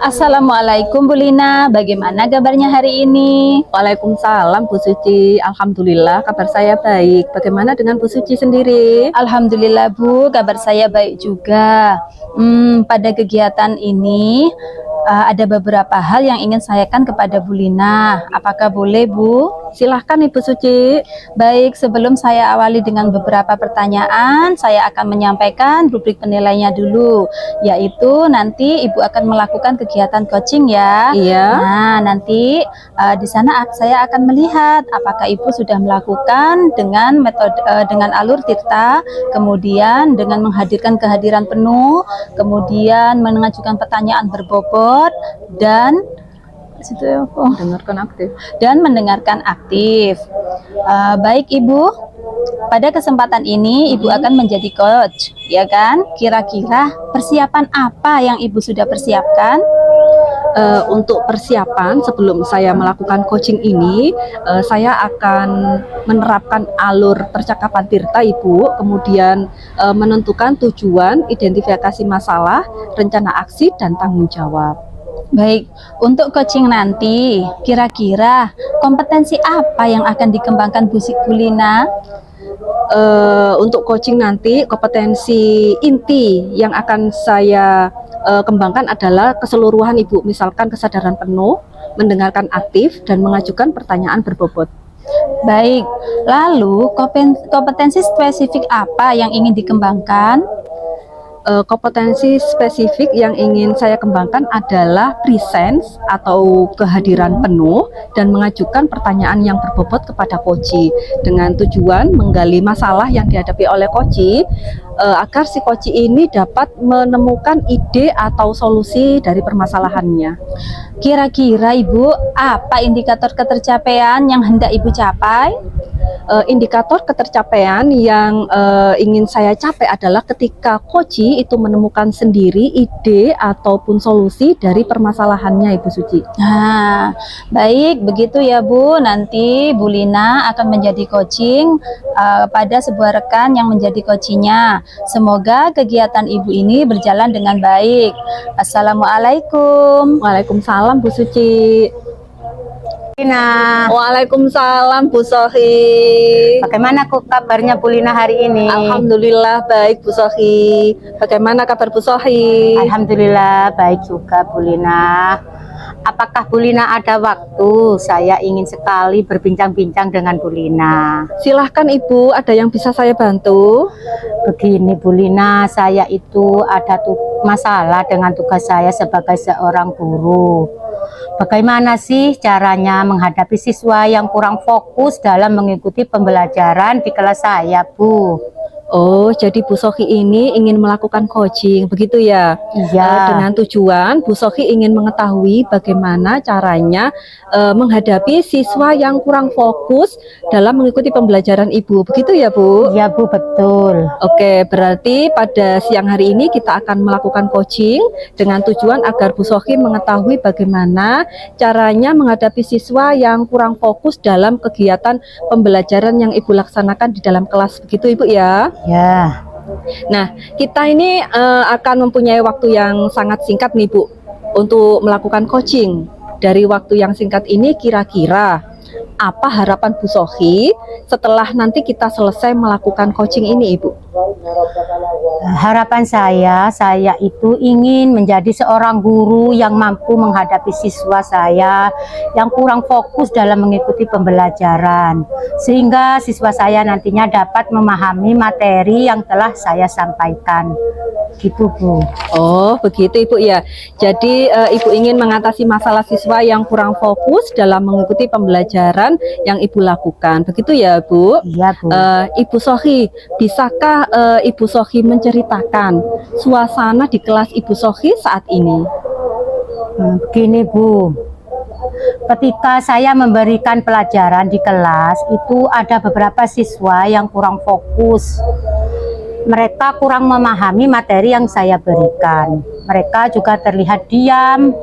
Assalamualaikum Bu Lina, bagaimana kabarnya hari ini? Waalaikumsalam Bu Suci, Alhamdulillah kabar saya baik. Bagaimana dengan Bu Suci sendiri? Alhamdulillah Bu, kabar saya baik juga. Pada kegiatan ini ada beberapa hal yang ingin saya sampaikan kepada Bu Lina. Apakah boleh Bu? Silahkan Ibu Suci. Baik, sebelum saya awali dengan beberapa pertanyaan, saya akan menyampaikan rubrik penilaiannya dulu, yaitu nanti Ibu akan melakukan kegiatan coaching ya. Iya. Nah, nanti di sana saya akan melihat apakah Ibu sudah melakukan dengan metode dengan alur tirta, kemudian dengan menghadirkan kehadiran penuh, kemudian mengajukan pertanyaan berbobot dan mendengarkan aktif. Baik Ibu, pada kesempatan ini Ibu akan menjadi coach, ya kan? Kira-kira persiapan apa yang Ibu sudah persiapkan? Untuk persiapan sebelum saya melakukan coaching ini, saya akan menerapkan alur percakapan tirta Ibu, kemudian menentukan tujuan, identifikasi masalah, rencana aksi, dan tanggung jawab. Baik, untuk coaching nanti, kira-kira kompetensi apa yang akan dikembangkan Bu Lina? Untuk coaching nanti, kompetensi inti yang akan saya kembangkan adalah keseluruhan Ibu, misalkan kesadaran penuh, mendengarkan aktif, dan mengajukan pertanyaan berbobot. Baik, lalu kompetensi spesifik apa yang ingin dikembangkan? Kompetensi spesifik yang ingin saya kembangkan adalah presence atau kehadiran penuh dan mengajukan pertanyaan yang berbobot kepada coach dengan tujuan menggali masalah yang dihadapi oleh coach agar si coach ini dapat menemukan ide atau solusi dari permasalahannya. Kira-kira Ibu, apa indikator ketercapaian yang hendak Ibu capai? Indikator ketercapaian yang ingin saya capai adalah ketika coach itu menemukan sendiri ide ataupun solusi dari permasalahannya Ibu Suci. Nah, baik begitu ya Bu. Nanti Bu Lina akan menjadi coaching pada sebuah rekan yang menjadi coachingnya. Semoga kegiatan Ibu ini berjalan dengan baik. Assalamualaikum. Waalaikumsalam Bu Suci. Lina. Waalaikumsalam Bu Sohi. Bagaimana kabarnya Bu Lina hari ini? Alhamdulillah baik Bu Sohi. Bagaimana kabar Bu Sohi? Alhamdulillah baik juga Bu Lina. Apakah Bu Lina ada waktu? Saya ingin sekali berbincang-bincang dengan Bu Lina. Silahkan Ibu, ada yang bisa saya bantu? Begini Bu Lina, saya itu ada masalah dengan tugas saya sebagai seorang guru. Bagaimana sih caranya menghadapi siswa yang kurang fokus dalam mengikuti pembelajaran di kelas saya, Bu? Oh, jadi Bu Sohi ini ingin melakukan coaching, begitu ya? Iya. Dengan tujuan Bu Sohi ingin mengetahui bagaimana caranya menghadapi siswa yang kurang fokus dalam mengikuti pembelajaran Ibu, begitu ya Bu? Iya Bu, betul. Oke, berarti pada siang hari ini kita akan melakukan coaching dengan tujuan agar Bu Sohi mengetahui bagaimana caranya menghadapi siswa yang kurang fokus dalam kegiatan pembelajaran yang Ibu laksanakan di dalam kelas, begitu Ibu ya? Ya. Nah, kita ini akan mempunyai waktu yang sangat singkat nih Bu untuk melakukan coaching. Dari waktu yang singkat ini kira-kira apa harapan Bu Sohi setelah nanti kita selesai melakukan coaching ini Ibu? Harapan saya itu ingin menjadi seorang guru yang mampu menghadapi siswa saya yang kurang fokus dalam mengikuti pembelajaran, sehingga siswa saya nantinya dapat memahami materi yang telah saya sampaikan. Gitu, Bu. Oh, begitu Ibu ya. Jadi Ibu ingin mengatasi masalah siswa yang kurang fokus dalam mengikuti pembelajaran yang Ibu lakukan. Begitu ya, Bu? Iya, Bu. Ibu Sohi, bisakah Ibu Sohi menceritakan suasana di kelas Ibu Sohi saat ini? Begini, Bu. Ketika saya memberikan pelajaran di kelas, itu ada beberapa siswa yang kurang fokus. Mereka kurang memahami materi yang saya berikan. Mereka juga terlihat diam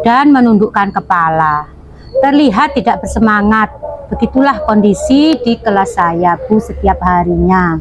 dan menundukkan kepala. Terlihat tidak bersemangat. Begitulah kondisi di kelas saya, Bu, setiap harinya.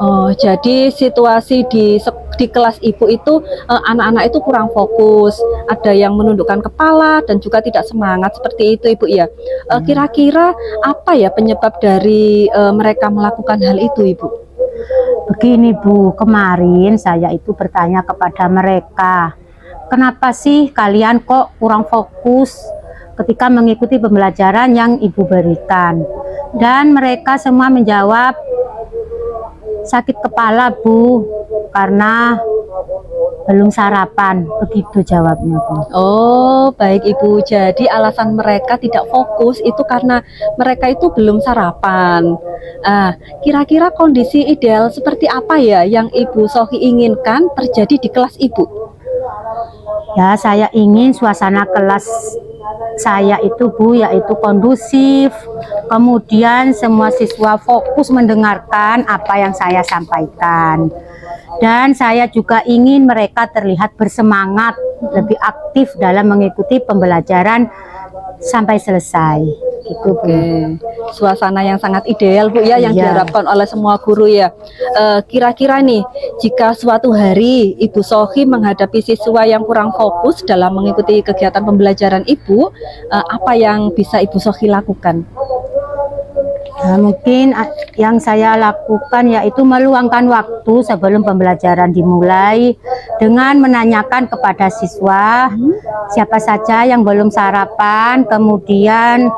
Oh, jadi situasi di kelas Ibu itu anak-anak itu kurang fokus, ada yang menundukkan kepala dan juga tidak semangat seperti itu, Ibu ya. Kira-kira apa ya penyebab dari mereka melakukan hal itu, Ibu? Begini, Bu, kemarin saya itu bertanya kepada mereka, kenapa sih kalian kok kurang fokus ketika mengikuti pembelajaran yang Ibu berikan? Dan mereka semua menjawab, sakit kepala, Bu, karena belum sarapan. Begitu jawabnya, Bu. Oh, baik Ibu. Jadi alasan mereka tidak fokus itu karena mereka itu belum sarapan. Kira-kira kondisi ideal seperti apa ya yang Ibu Sohi inginkan terjadi di kelas Ibu? Ya, saya ingin suasana kelas saya itu, Bu, yaitu kondusif. Kemudian semua siswa fokus mendengarkan apa yang saya sampaikan. Dan saya juga ingin mereka terlihat bersemangat, lebih aktif dalam mengikuti pembelajaran sampai selesai. Gitu, Bu. Oke, suasana yang sangat ideal, Bu ya, yang Iya. diharapkan oleh semua guru ya. Kira-kira nih, jika suatu hari Ibu Sohi menghadapi siswa yang kurang fokus dalam mengikuti kegiatan pembelajaran Ibu, apa yang bisa Ibu Sohi lakukan? Nah, mungkin yang saya lakukan yaitu meluangkan waktu sebelum pembelajaran dimulai dengan menanyakan kepada siswa siapa saja yang belum sarapan. Kemudian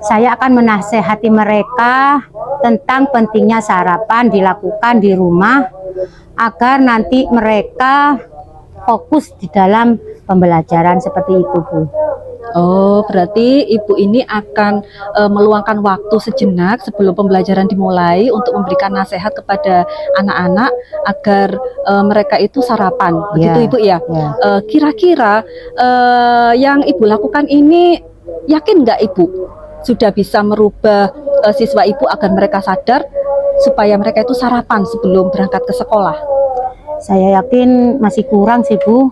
saya akan menasehati mereka tentang pentingnya sarapan dilakukan di rumah agar nanti mereka fokus di dalam pembelajaran seperti itu, Bu. Oh, berarti Ibu ini akan meluangkan waktu sejenak sebelum pembelajaran dimulai untuk memberikan nasihat kepada anak-anak agar mereka itu sarapan. Begitu, Ya, Ibu ya? ya. Kira-kira yang Ibu lakukan ini yakin nggak Ibu sudah bisa merubah siswa Ibu agar mereka sadar supaya mereka itu sarapan sebelum berangkat ke sekolah? Saya yakin masih kurang sih, Bu.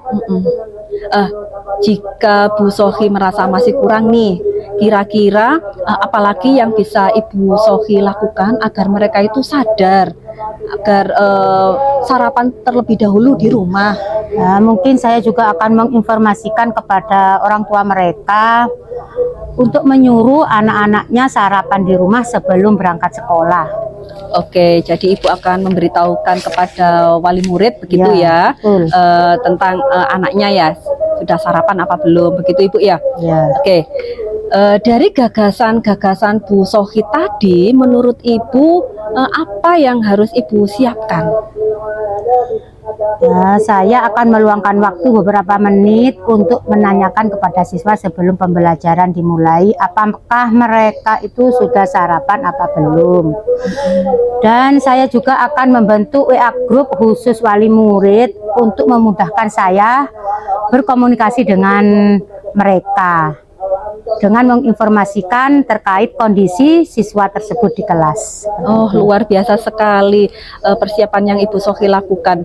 Jika Bu Sohi merasa masih kurang nih, kira-kira apalagi yang bisa Ibu Sohi lakukan agar mereka itu sadar, agar sarapan terlebih dahulu di rumah? Nah, mungkin saya juga akan menginformasikan kepada orang tua mereka untuk menyuruh anak-anaknya sarapan di rumah sebelum berangkat sekolah. Oke, jadi Ibu akan memberitahukan kepada wali murid begitu ya, betul. tentang anaknya ya, sudah sarapan apa belum, begitu Ibu ya? Ya. Oke, dari gagasan-gagasan Bu Sohi tadi, menurut Ibu apa yang harus Ibu siapkan? Ya, saya akan meluangkan waktu beberapa menit untuk menanyakan kepada siswa sebelum pembelajaran dimulai, apakah mereka itu sudah sarapan apa belum. Dan saya juga akan membentuk WA group khusus wali murid untuk memudahkan saya berkomunikasi dengan mereka dengan menginformasikan terkait kondisi siswa tersebut di kelas. Oh, luar biasa sekali persiapan yang Ibu Sohi lakukan.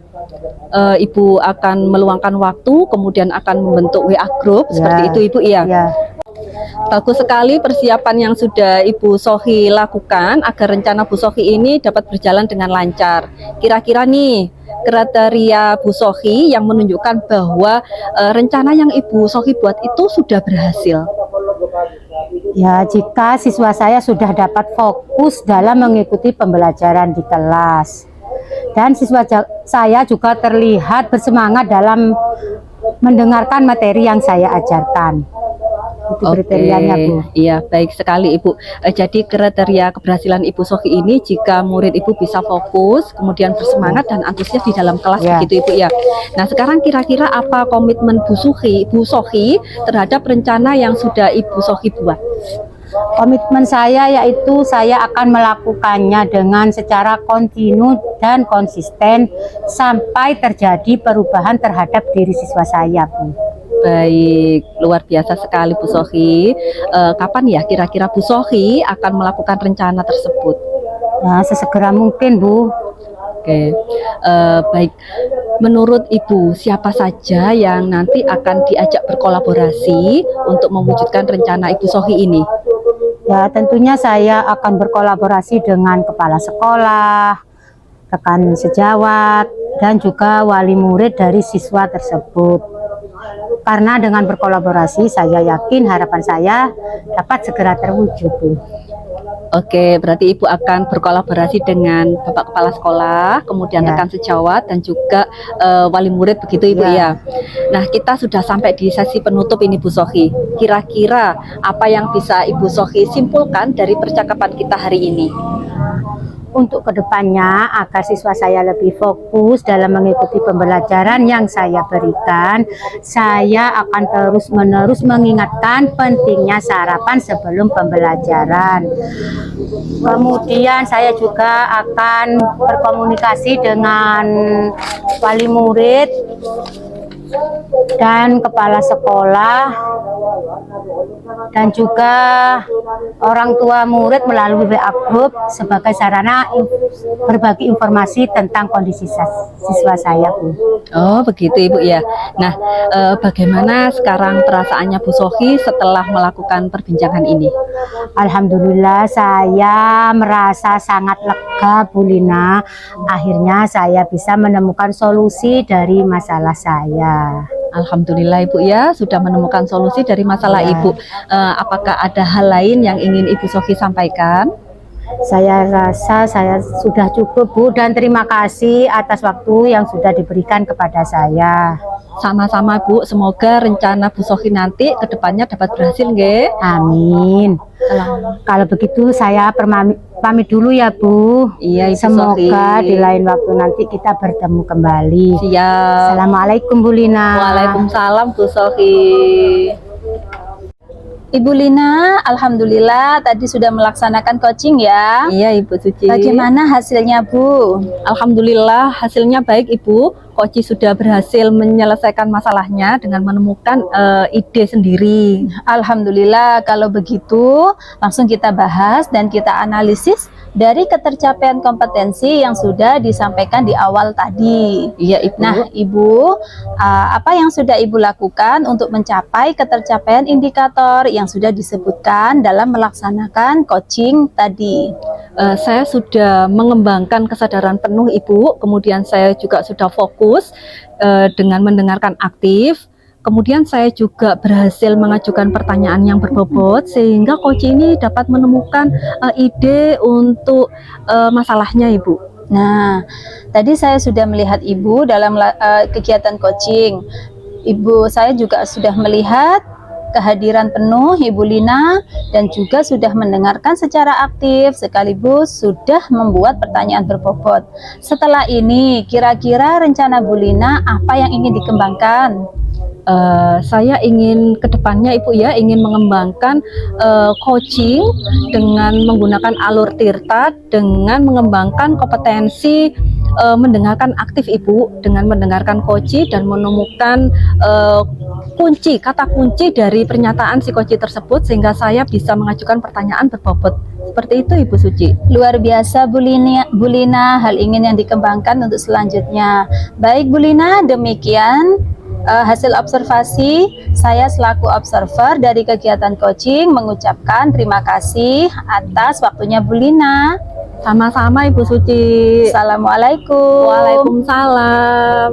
Ibu akan meluangkan waktu, kemudian akan membentuk WA group, seperti itu Ibu ya? Ya. Bagus sekali persiapan yang sudah Ibu Sohi lakukan agar rencana Bu Sohi ini dapat berjalan dengan lancar. Kira-kira nih, kriteria Bu Sohi yang menunjukkan bahwa rencana yang Ibu Sohi buat itu sudah berhasil. Ya, jika siswa saya sudah dapat fokus dalam mengikuti pembelajaran di kelas. Dan saya juga terlihat bersemangat dalam mendengarkan materi yang saya ajarkan. Itu kriterianya, Bu. Iya, baik sekali Ibu. Jadi kriteria keberhasilan Ibu Sohi ini jika murid Ibu bisa fokus, kemudian bersemangat dan antusias di dalam kelas, Ya. begitu Ibu ya. Nah, sekarang kira-kira apa komitmen Bu Sohi terhadap rencana yang sudah Ibu Sohi buat? Komitmen saya yaitu saya akan melakukannya dengan secara kontinu dan konsisten sampai terjadi perubahan terhadap diri siswa saya, Bu. Baik, luar biasa sekali Bu Sohi. Kapan ya kira-kira Bu Sohi akan melakukan rencana tersebut? Ya, sesegera mungkin, Bu. Oke, baik. Menurut Ibu, siapa saja yang nanti akan diajak berkolaborasi untuk mewujudkan rencana Ibu Sohi ini? Ya, tentunya saya akan berkolaborasi dengan kepala sekolah, rekan sejawat, dan juga wali murid dari siswa tersebut. Karena dengan berkolaborasi, saya yakin harapan saya dapat segera terwujud, Bu. Oke, berarti Ibu akan berkolaborasi dengan Bapak Kepala Sekolah, kemudian Ya. rekan sejawat dan juga wali murid, begitu Ibu Ya. ya. Nah, kita sudah sampai di sesi penutup ini Bu Sohi. Kira-kira apa yang bisa Ibu Sohi simpulkan dari percakapan kita hari ini? Untuk kedepannya, agar siswa saya lebih fokus dalam mengikuti pembelajaran yang saya berikan, saya akan terus-menerus mengingatkan pentingnya sarapan sebelum pembelajaran. Kemudian saya juga akan berkomunikasi dengan wali murid dan kepala sekolah dan juga orang tua murid melalui WA group sebagai sarana berbagi informasi tentang kondisi siswa saya, Bu. Oh, begitu Ibu ya. Nah, bagaimana sekarang perasaannya Bu Sohi setelah melakukan perbincangan ini? Alhamdulillah saya merasa sangat lega, Bu Lina. Akhirnya saya bisa menemukan solusi dari masalah saya. Alhamdulillah Ibu ya, sudah menemukan solusi dari masalah Ya. Ibu. Apakah ada hal lain yang ingin Ibu Sohi sampaikan? Saya rasa saya sudah cukup, Bu, dan terima kasih atas waktu yang sudah diberikan kepada saya. Sama-sama Bu, semoga rencana Bu Sohi nanti ke depannya dapat berhasil nggih. Amin. Kalau begitu saya pamit dulu ya, Bu. Iya Ibu Semoga Sohi. di lain waktu nanti kita bertemu kembali. Siap. Assalamualaikum, Bu Lina. Waalaikumsalam Bu Sohi. Ibu Lina, alhamdulillah tadi sudah melaksanakan coaching ya. Iya Ibu Suci. Bagaimana hasilnya, Bu? Alhamdulillah hasilnya baik Ibu. Koci sudah berhasil menyelesaikan masalahnya dengan menemukan ide sendiri. Alhamdulillah, kalau begitu langsung kita bahas dan kita analisis dari ketercapaian kompetensi yang sudah disampaikan di awal tadi. Iya Ibu. Nah, Ibu, apa yang sudah Ibu lakukan untuk mencapai ketercapaian indikator yang sudah disebutkan dalam melaksanakan coaching tadi? Saya sudah mengembangkan kesadaran penuh Ibu, kemudian saya juga sudah fokus dengan mendengarkan aktif. Kemudian saya juga berhasil mengajukan pertanyaan yang berbobot sehingga coach ini dapat menemukan ide untuk masalahnya Ibu. Nah, tadi saya sudah melihat Ibu dalam kegiatan coaching. Ibu saya juga sudah melihat kehadiran penuh Ibu Lina dan juga sudah mendengarkan secara aktif sekaligus sudah membuat pertanyaan berbobot. Setelah ini, kira-kira rencana Bu Lina apa yang ingin dikembangkan? Saya ingin kedepannya Ibu ya, ingin mengembangkan coaching dengan menggunakan alur tirta, dengan mengembangkan kompetensi mendengarkan aktif Ibu, dengan mendengarkan coach dan menemukan kata kunci dari pernyataan si coach tersebut sehingga saya bisa mengajukan pertanyaan berbobot. Seperti itu Ibu Suci. Luar biasa Bu Lina, hal ingin yang dikembangkan untuk selanjutnya. Baik Bu Lina, demikian hasil observasi. Saya selaku observer dari kegiatan coaching mengucapkan terima kasih atas waktunya Bu Lina. Sama-sama Ibu Suci. Assalamualaikum. Waalaikumsalam.